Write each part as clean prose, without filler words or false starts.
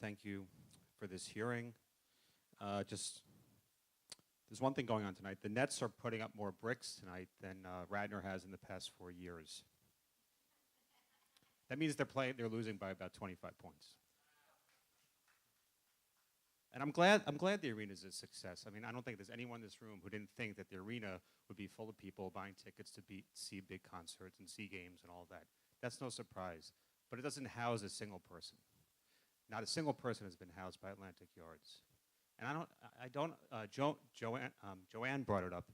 Thank you for this hearing. There's one thing going on tonight. The Nets are putting up more bricks tonight than Radnor has in the past 4 years. That means they're losing by about 25 points. And I'm glad the arena is a success. I mean, I don't think there's anyone in this room who didn't think that the arena would be full of people buying tickets to see big concerts and see games and all that. That's no surprise. But it doesn't house a single person. Not a single person has been housed by Atlantic Yards. And Joanne brought it up.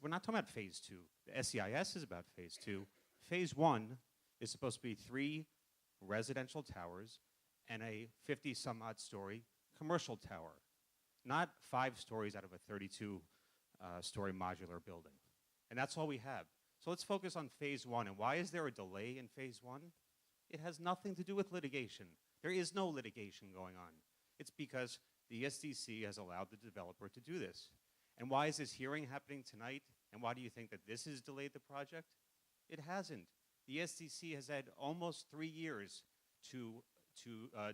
We're not talking about phase 2. The SEIS is about phase 2. Phase 1 is supposed to be 3 residential towers and a 50-some-odd story commercial tower, not 5 stories out of a 32-story modular building. And that's all we have. So let's focus on phase 1. And why is there a delay in phase 1? It has nothing to do with litigation. There is no litigation going on. It's because the ESDC has allowed the developer to do this. And why is this hearing happening tonight? And why do you think that this has delayed the project? It hasn't. The ESDC has had almost 3 years to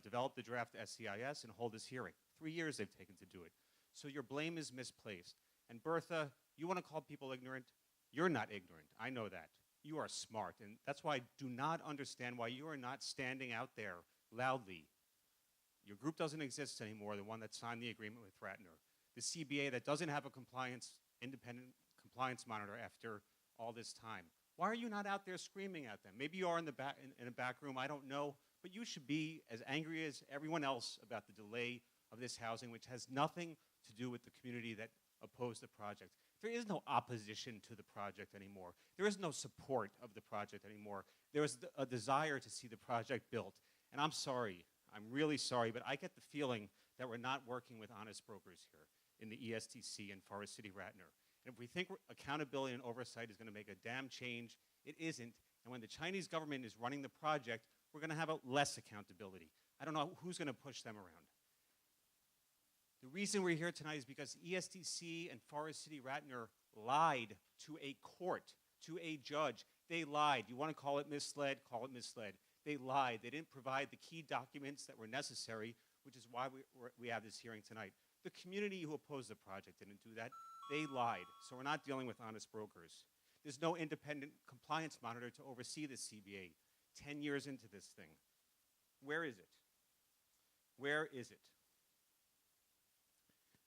develop the draft SEIS and hold this hearing. 3 years they've taken to do it. So your blame is misplaced. And Bertha, you want to call people ignorant? You're not ignorant. I know that. You are smart. And that's why I do not understand why you are not standing out there loudly. Your group doesn't exist anymore, the one that signed the agreement with Ratner. The CBA that doesn't have a independent compliance monitor after all this time. Why are you not out there screaming at them? Maybe you are in a back room, I don't know, but you should be as angry as everyone else about the delay of this housing, which has nothing to do with the community that opposed the project. There is no opposition to the project anymore. There is no support of the project anymore. There is a desire to see the project built. And I'm sorry, I'm really sorry, but I get the feeling that we're not working with honest brokers here in the ESTC and Forest City Ratner. And if we think accountability and oversight is going to make a damn change, it isn't. And when the Chinese government is running the project, we're going to have less accountability. I don't know who's going to push them around. The reason we're here tonight is because ESTC and Forest City Ratner lied to a court, to a judge. They lied. You want to call it misled? Call it misled. They lied. They didn't provide the key documents that were necessary, which is why we have this hearing tonight. The community who opposed the project didn't do that. They lied. So we're not dealing with honest brokers. There's no independent compliance monitor to oversee the CBA 10 years into this thing. Where is it? Where is it?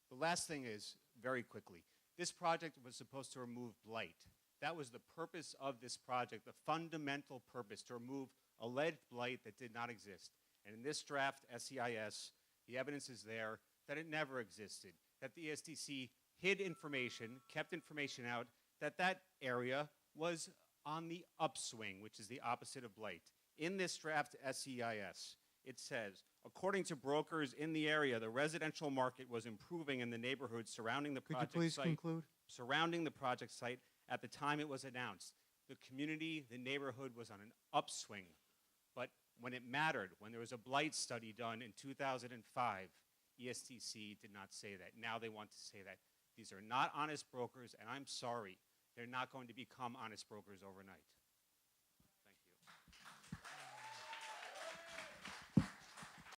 The last thing is, very quickly, this project was supposed to remove blight. That was the purpose of this project, the fundamental purpose, to remove alleged blight that did not exist. And in this draft SEIS, the evidence is there that it never existed, that the ESDC hid information, kept information out, that area was on the upswing, which is the opposite of blight. In this draft SEIS, it says, according to brokers in the area, the residential market was improving in the neighborhood surrounding the project site. Could you please conclude? Surrounding the project site at the time it was announced. The community, the neighborhood was on an upswing. But when it mattered, when there was a blight study done in 2005, ESTC did not say that. Now they want to say that. These are not honest brokers, and I'm sorry. They're not going to become honest brokers overnight.